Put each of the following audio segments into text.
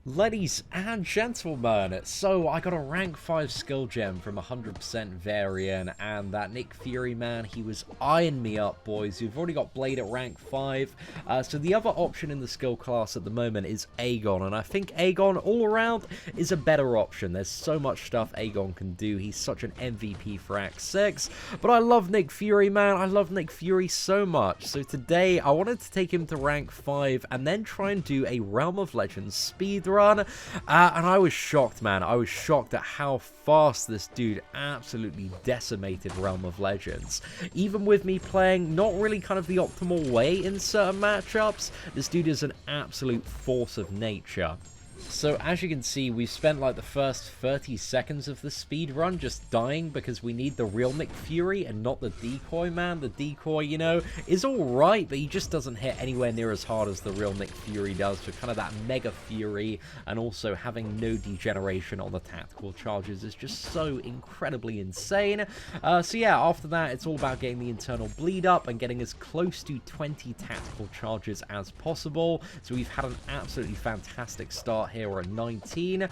Ladies and gentlemen, so I got a rank 5 skill gem from 100% Varian, and that Nick Fury man, he was eyeing me up, boys. We've already got Blade at rank 5, so the other option in the skill class at the moment is Aegon, and I think Aegon all around is a better option. There's so much stuff Aegon can do. He's such an MVP for Act 6, but I love Nick Fury, man. I love Nick Fury so much, so today I wanted to take him to rank 5 and then try and do a Realm of Legends speedrun. And I was shocked, man. I was shocked at how fast this dude absolutely decimated Realm of Legends. Even with me playing not really kind of the optimal way in certain matchups, this dude is an absolute force of nature. So as you can see, we've spent like the first 30 seconds of the speed run just dying because we need the real Nick Fury and not the decoy, man. The decoy, you know, is alright, but he just doesn't hit anywhere near as hard as the real Nick Fury does for kind of that mega fury, and also having no degeneration on the tactical charges is just so incredibly insane. So yeah, after that, it's all about getting the internal bleed up and getting as close to 20 tactical charges as possible. So we've had an absolutely fantastic start here. We're at 19,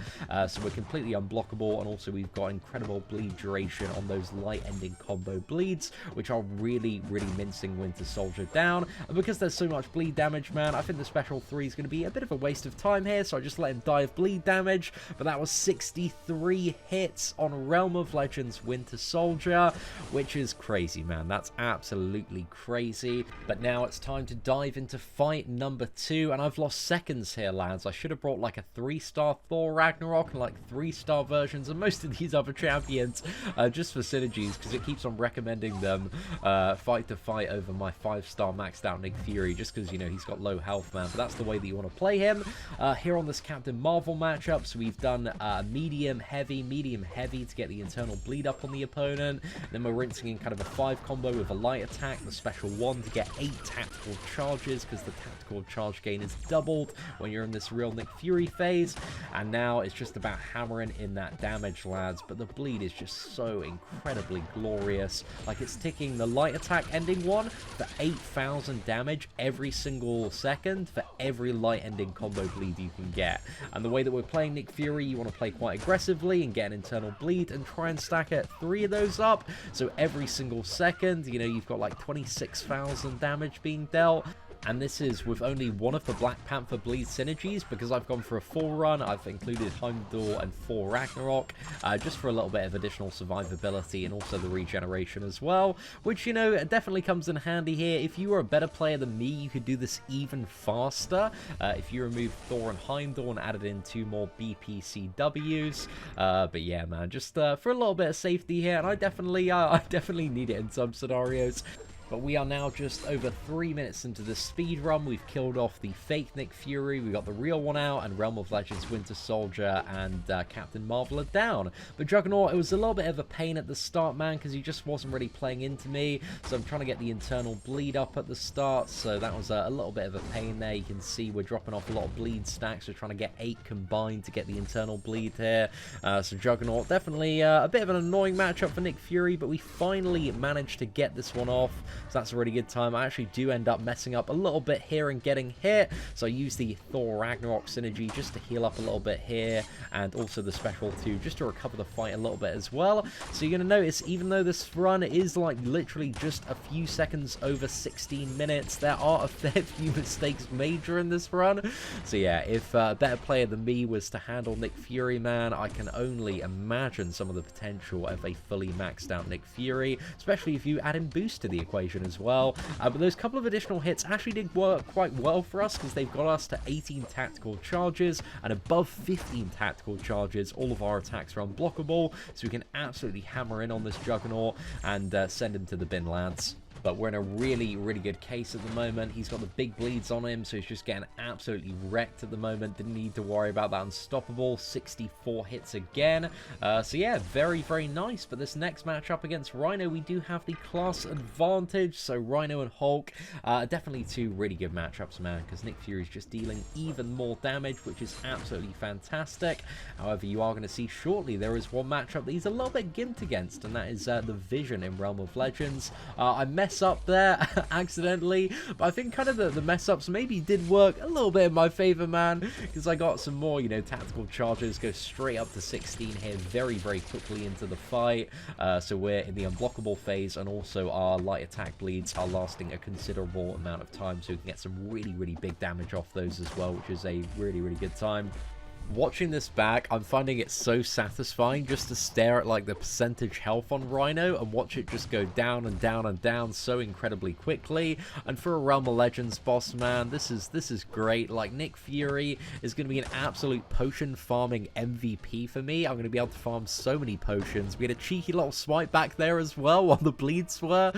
so we're completely unblockable, and also we've got incredible bleed duration on those light ending combo bleeds, which are really mincing Winter Soldier down. And because there's so much bleed damage, man, I think the special 3 is going to be a bit of a waste of time here, so I just let him die of bleed damage. But that was 63 hits on Realm of Legends Winter Soldier, which is crazy, man. That's absolutely crazy. But now it's time to dive into fight number 2, and I've lost seconds here, lads. I should have brought like a 3-star Thor Ragnarok and like 3-star versions of most of these other champions, just for synergies, because it keeps on recommending them fight to fight over my 5-star maxed out Nick Fury, just because, you know, he's got low health, man. But that's the way that you want to play him. Here on this Captain Marvel matchup, so we've done medium heavy to get the internal bleed up on the opponent. Then we're rinsing in kind of a 5 combo with a light attack, the special 1 to get 8 tactical charges, because the tactical charge gain is doubled when you're in this real Nick Fury phase. And now it's just about hammering in that damage, lads. But the bleed is just so incredibly glorious. Like, it's ticking the light attack ending 1 for 8,000 damage every single second for every light ending combo bleed you can get. And the way that we're playing Nick Fury, you want to play quite aggressively and get an internal bleed and try and stack it 3 of those up. So every single second, you know, you've got like 26,000 damage being dealt. And this is with only one of the Black Panther bleed synergies, because I've gone for a 4 run. I've included Heimdall and 4 Ragnarok, just for a little bit of additional survivability and also the regeneration as well, which, you know, definitely comes in handy here. If you were a better player than me, you could do this even faster if you removed Thor and Heimdall and added in 2 more BPCWs. But yeah, man, just for a little bit of safety here, and I definitely need it in some scenarios. But we are now just over 3 minutes into the speed run. We've killed off the fake Nick Fury, we got the real one out, and Realm of Legends Winter Soldier and Captain Marvel are down. But Juggernaut, it was a little bit of a pain at the start, man, because he just wasn't really playing into me. So I'm trying to get the internal bleed up at the start, so that was a little bit of a pain there. You can see we're dropping off a lot of bleed stacks. We're trying to get 8 combined to get the internal bleed here. So Juggernaut, definitely a bit of an annoying matchup for Nick Fury, but we finally managed to get this one off. So that's a really good time. I actually do end up messing up a little bit here and getting hit. So I use the Thor Ragnarok synergy just to heal up a little bit here, and also the special 2 just to recover the fight a little bit as well. So you're going to notice, even though this run is like literally just a few seconds over 16 minutes, there are a fair few mistakes made during this run. So yeah, if a better player than me was to handle Nick Fury, man, I can only imagine some of the potential of a fully maxed out Nick Fury, especially if you add in boost to the equation as well. But those couple of additional hits actually did work quite well for us, because they've got us to 18 tactical charges, and above 15 tactical charges all of our attacks are unblockable, so we can absolutely hammer in on this Juggernaut and send him to the bin, lads. But we're in a really good case at the moment. He's got the big bleeds on him, so he's just getting absolutely wrecked at the moment. Didn't need to worry about that unstoppable. 64 hits again. So yeah, very nice. But this next matchup against Rhino, we do have the class advantage. So Rhino and Hulk, definitely 2 really good matchups, man, because Nick Fury is just dealing even more damage, which is absolutely fantastic. However, you are going to see shortly there is one matchup that he's a little bit gimped against, and that is the Vision in Realm of Legends. I messed mess up there accidentally, but I think kind of the mess ups maybe did work a little bit in my favor, man, because I got some more, you know, tactical charges, go straight up to 16 here very, very quickly into the fight. So we're in the unblockable phase, and also our light attack bleeds are lasting a considerable amount of time, so we can get some really, really big damage off those as well, which is a really, really good time. Watching this back, I'm finding it so satisfying just to stare at like the percentage health on Rhino and watch it just go down and down and down so incredibly quickly. And for a Realm of Legends boss, man, this is great. Like, Nick Fury is going to be an absolute potion farming MVP for me. I'm going to be able to farm so many potions. We had a cheeky little swipe back there as well while the bleeds were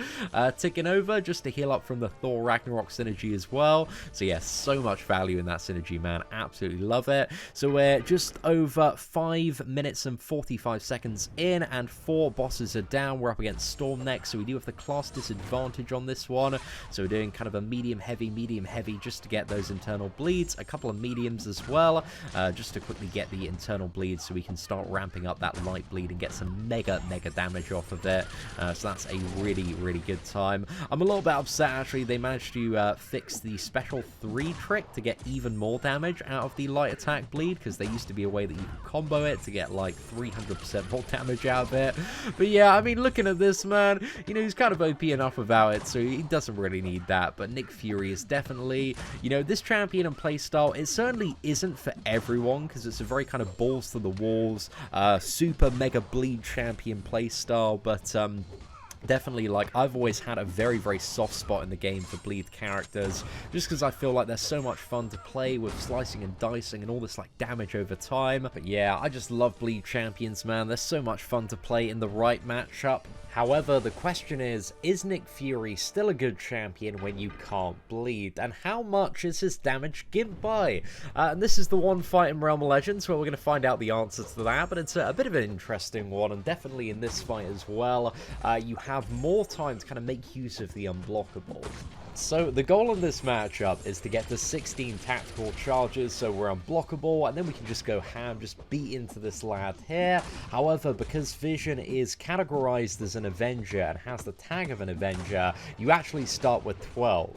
ticking over, just to heal up from the Thor Ragnarok synergy as well. So yeah, so much value in that synergy, man. Absolutely love it. So we're just over 5 minutes and 45 seconds in, and 4 bosses are down. We're up against Storm next, so we do have the class disadvantage on this one. So we're doing kind of a medium heavy, just to get those internal bleeds. A couple of mediums as well, just to quickly get the internal bleeds so we can start ramping up that light bleed and get some mega damage off of it. So that's a really, really good time. I'm a little bit upset, actually. They managed to fix the special 3 trick to get even more damage out of the light attack bleed, because there used to be a way that you could combo it to get like 300% more damage out of it. But yeah, I mean, looking at this, man, you know, he's kind of OP enough without it, so he doesn't really need that. But Nick Fury is definitely, you know, this champion and playstyle, it certainly isn't for everyone, because it's a very kind of balls to the walls, super mega bleed champion playstyle, but definitely, like, I've always had a very, very soft spot in the game for bleed characters, just because I feel like they're so much fun to play with slicing and dicing and all this, like, damage over time. But yeah, I just love bleed champions, man. They're so much fun to play in the right matchup. However, the question is Nick Fury still a good champion when you can't bleed? And how much is his damage gimped by? And this is the one fight in Realm of Legends where we're going to find out the answer to that, but it's a bit of an interesting one, and definitely in this fight as well, you have more time to kind of make use of the unblockable. So the goal in this matchup is to get to 16 tactical charges, so we're unblockable, and then we can just go ham, just beat into this lad here. However, because Vision is categorized as an Avenger and has the tag of an Avenger, you actually start with 12.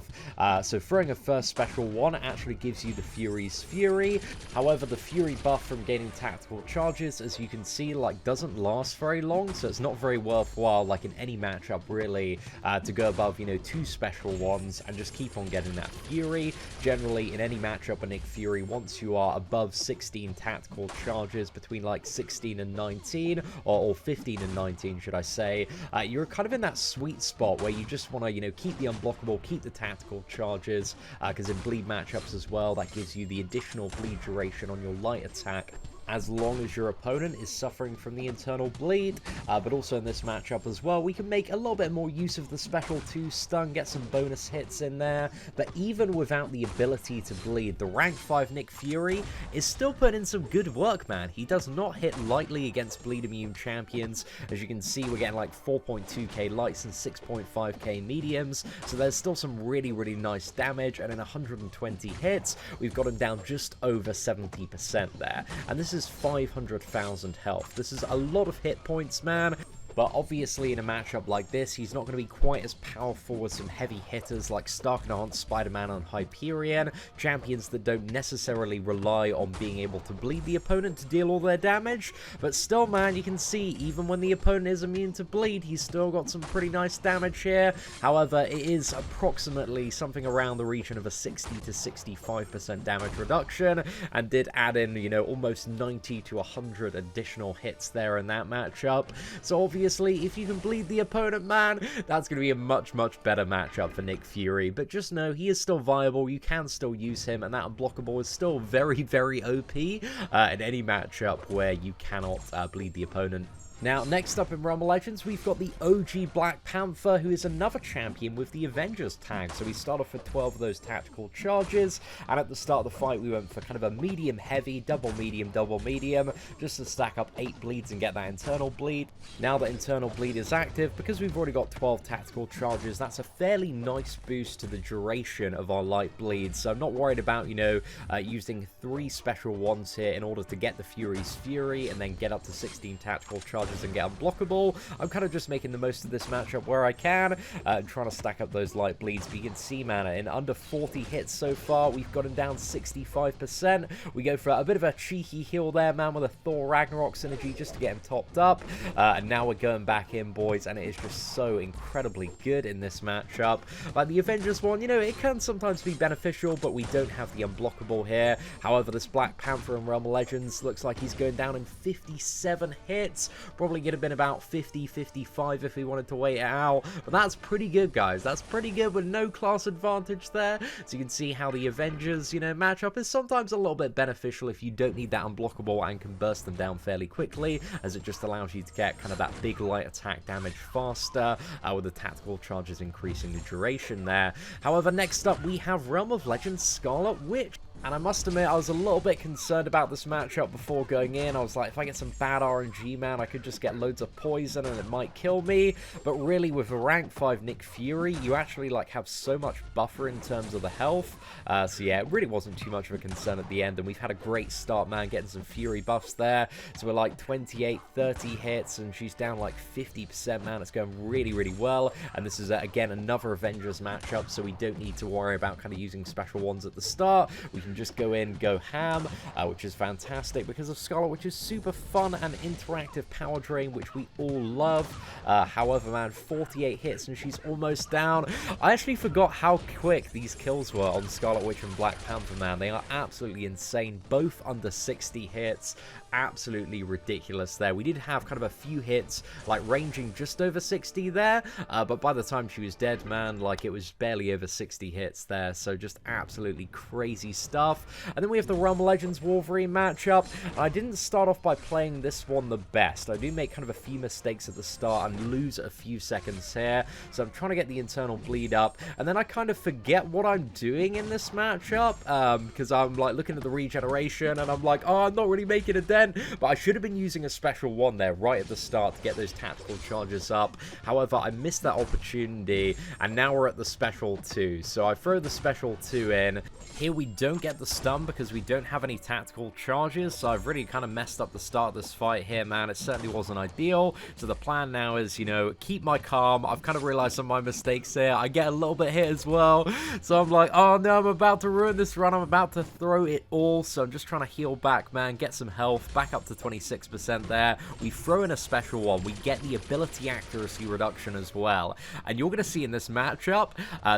So throwing a first special 1 actually gives you the Fury's Fury. However, the Fury buff from gaining tactical charges, as you can see, like, doesn't last very long, so it's not very worthwhile, like in any matchup really, to go above, you know, 2 special 1s and just keep on getting that Fury. Generally, in any matchup with Nick Fury, once you are above 16 tactical charges, between like 16 and 19, or 15 and 19, should I say, you're kind of in that sweet spot where you just want to, you know, keep the unblockable, keep the tactical charges, because in bleed matchups as well, that gives you the additional bleed duration on your light attack, as long as your opponent is suffering from the internal bleed. But also in this matchup as well, we can make a little bit more use of the special 2 stun, get some bonus hits in there. But even without the ability to bleed, the rank 5 Nick Fury is still putting in some good work, man. He does not hit lightly against bleed immune champions. As you can see, we're getting like 4.2k lights and 6.5k mediums, so there's still some really, really nice damage. And in 120 hits, we've got him down just over 70% there, and this is 500,000 health. This is a lot of hit points, man. But obviously in a matchup like this, he's not going to be quite as powerful as some heavy hitters like Starknant, Spider-Man, and Hyperion, champions that don't necessarily rely on being able to bleed the opponent to deal all their damage. But still, man, you can see, even when the opponent is immune to bleed, he's still got some pretty nice damage here. However, it is approximately something around the region of a 60 to 65% damage reduction, and did add in, you know, almost 90 to 100 additional hits there in that matchup. So obviously, if you can bleed the opponent, man, that's going to be a much, much better matchup for Nick Fury. But just know, he is still viable, you can still use him, and that unblockable is still very, very OP in any matchup where you cannot bleed the opponent. Now, next up in Realm of Legends, we've got the OG Black Panther, who is another champion with the Avengers tag. So we start off with 12 of those tactical charges, and at the start of the fight, we went for kind of a medium-heavy, double-medium, just to stack up 8 bleeds and get that internal bleed. Now that internal bleed is active, because we've already got 12 tactical charges, that's a fairly nice boost to the duration of our light bleed. So I'm not worried about, you know, using 3 special 1s here in order to get the Fury's Fury, and then get up to 16 tactical charges charges and get unblockable. I'm kind of just making the most of this matchup where I can, and trying to stack up those light bleeds. But you can see, man, in under 40 hits so far, we've got him down 65%. We go for a bit of a cheeky heal there, man, with a Thor Ragnarok synergy just to get him topped up. And now we're going back in, boys, and it is just so incredibly good in this matchup. Like the Avengers one, you know, it can sometimes be beneficial, but we don't have the unblockable here. However, this Black Panther in Realm of Legends looks like he's going down in 57 hits. Probably could have been about 50, 55 if we wanted to wait it out. But that's pretty good, guys. That's pretty good with no class advantage there. So you can see how the Avengers, you know, matchup is sometimes a little bit beneficial if you don't need that unblockable and can burst them down fairly quickly, as it just allows you to get kind of that big light attack damage faster, with the tactical charges increasing the duration there. However, next up we have Realm of Legends Scarlet Witch. And I must admit, I was a little bit concerned about this matchup before going in. I was like, if I get some bad RNG, man, I could just get loads of poison and it might kill me. But really, with a rank 5 Nick Fury, you actually like have so much buffer in terms of the health. So yeah, it really wasn't too much of a concern at the end. And we've had a great start, man, getting some Fury buffs there. So we're like 28, 30 hits, and she's down like 50%, man. It's going really, really well. And this is, again, another Avengers matchup, so we don't need to worry about kind of using special ones at the start. We can just go in, go ham, which is fantastic because of Scarlet, which is super fun and interactive power drain, which we all love. However, man, 48 hits and she's almost down. I actually forgot how quick these kills were on Scarlet Witch and Black Panther, man. They are absolutely insane, both under 60 hits. Absolutely ridiculous there. We did have kind of a few hits, like ranging just over 60 there, but by the time she was dead, man, like it was barely over 60 hits there, so just absolutely crazy stuff. And then we have the Realm of Legends Wolverine matchup. I didn't start off by playing this one the best. I do make kind of a few mistakes at the start and lose a few seconds here, so I'm trying to get the internal bleed up, and then I kind of forget what I'm doing in this matchup, because I'm like looking at the regeneration and I'm like, oh, I'm not really making a dent. But I should have been using a special one there right at the start to get those tactical charges up. However, I missed that opportunity, and now we're at the special 2. So I throw the special 2 in. Here we don't get the stun because we don't have any tactical charges, so I've really kind of messed up the start of this fight here, man. It certainly wasn't ideal. So the plan now is, you know, keep my calm. I've kind of realized some of my mistakes here. I get a little bit hit as well. So I'm like, oh no, I'm about to ruin this run. I'm about to throw it all. So I'm just trying to heal back, man, get some health, back up to 26% there. We throw in a special one. We get the ability accuracy reduction as well. And you're going to see in this matchup,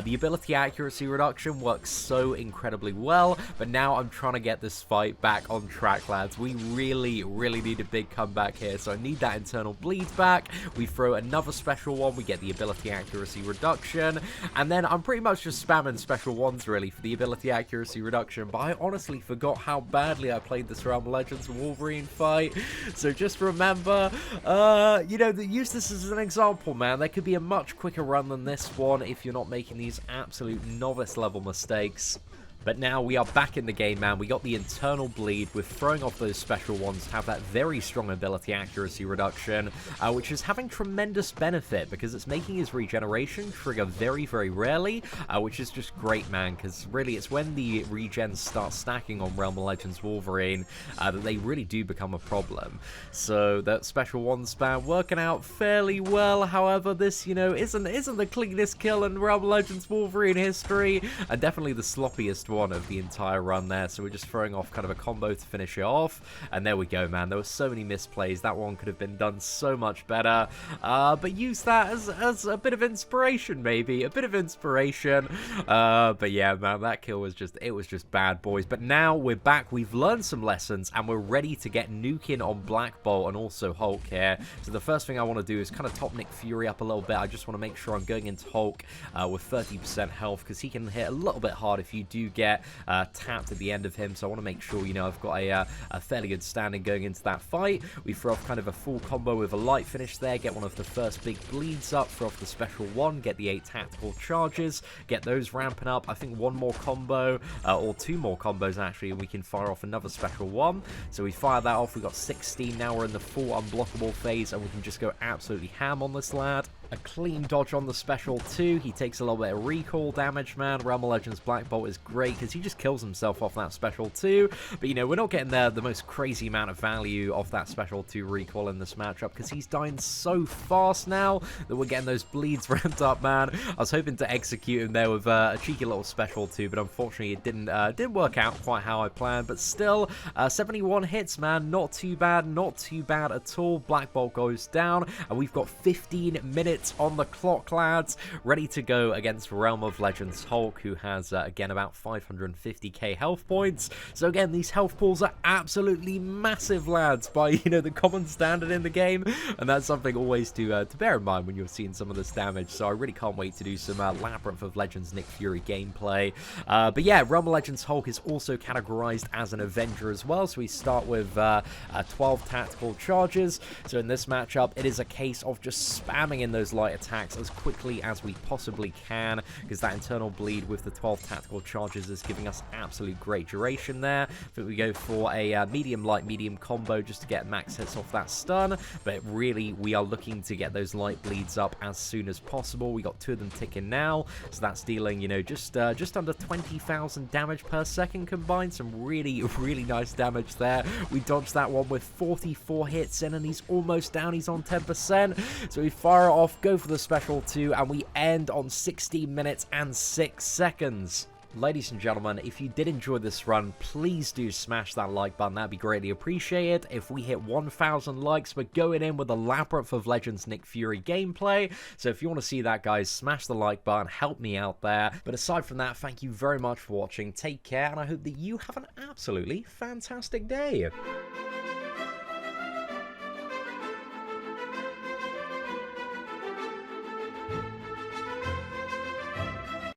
the ability accuracy reduction works so incredibly well. But now I'm trying to get this fight back on track, lads. We really, really need a big comeback here. So I need that internal bleed back. We throw another special one. We get the ability accuracy reduction. And then I'm pretty much just spamming special ones, really, for the ability accuracy reduction. But I honestly forgot how badly I played this Realm of Legends Wolverine fight. So just remember, you know, use this as an example, man. There could be a much quicker run than this one if you're not making these absolute novice level mistakes. But now we are back in the game, man. We got the internal bleed. We're throwing off those special ones to have that very strong ability accuracy reduction, which is having tremendous benefit because it's making his regeneration trigger very, very rarely, which is just great, man, because really it's when the regens start stacking on Realm of Legends Wolverine that they really do become a problem. So that special one spam working out fairly well. However, this, you know, isn't the cleanest kill in Realm of Legends Wolverine history, and definitely the sloppiest one of the entire run there. So we're just throwing off kind of a combo to finish it off, and there we go, man. There were so many misplays. That one could have been done so much better, but use that as a bit of inspiration, maybe a bit of inspiration. But yeah, man, that kill was just bad, boys. But now we're back. We've learned some lessons and we're ready to get nuking on Black Bolt and also Hulk here. So the first thing I want to do is kind of top Nick Fury up a little bit. I just want to make sure I'm going into Hulk with 30% health, because he can hit a little bit hard if you do get tapped at the end of him. So I want to make sure, you know, I've got a fairly good standing going into that fight. We throw off kind of a full combo with a light finish there, get one of the first big bleeds up, throw off the special one, get the 8 tactical charges, get those ramping up. I think one more combo, or 2 more combos actually, and we can fire off another special one. So we fire that off. We got 16. Now we're in the full unblockable phase, and we can just go absolutely ham on this lad. A clean dodge on the special too. He takes a little bit of recall damage, man. Realm of Legends Black Bolt is great because he just kills himself off that special too. But, you know, we're not getting the most crazy amount of value off that special 2 recall in this matchup because he's dying so fast now that we're getting those bleeds ramped up, man. I was hoping to execute him there with a cheeky little special 2, but unfortunately it didn't work out quite how I planned. But still, 71 hits, man. Not too bad at all. Black Bolt goes down, and we've got 15 minutes on the clock, lads, ready to go against Realm of Legends Hulk, who has, again, about 550k health points. So again, these health pools are absolutely massive, lads, by, you know, the common standard in the game, and that's something always to bear in mind when you're seeing some of this damage. So I really can't wait to do some Labyrinth of Legends Nick Fury gameplay. But yeah, Realm of Legends Hulk is also categorized as an Avenger as well, so we start with 12 tactical charges. So in this matchup, it is a case of just spamming in those light attacks as quickly as we possibly can, because that internal bleed with the 12 tactical charges is giving us absolute great duration there. But we go for a medium light medium combo just to get max hits off that stun, but really we are looking to get those light bleeds up as soon as possible. We got 2 of them ticking now, so that's dealing, you know, just under 20,000 damage per second combined. Some really nice damage there. We dodged that one with 44 hits in, and he's almost down. He's on 10%, so we fire it off, go for the special 2, and we end on 16 minutes and 6 seconds. Ladies and gentlemen, if you did enjoy this run, please do smash that like button. That'd be greatly appreciated. If we hit 1,000 likes, we're going in with a Labyrinth of Legends Nick Fury gameplay. So if you want to see that, guys, smash the like button, help me out there. But aside from that, thank you very much for watching. Take care, and I hope that you have an absolutely fantastic day.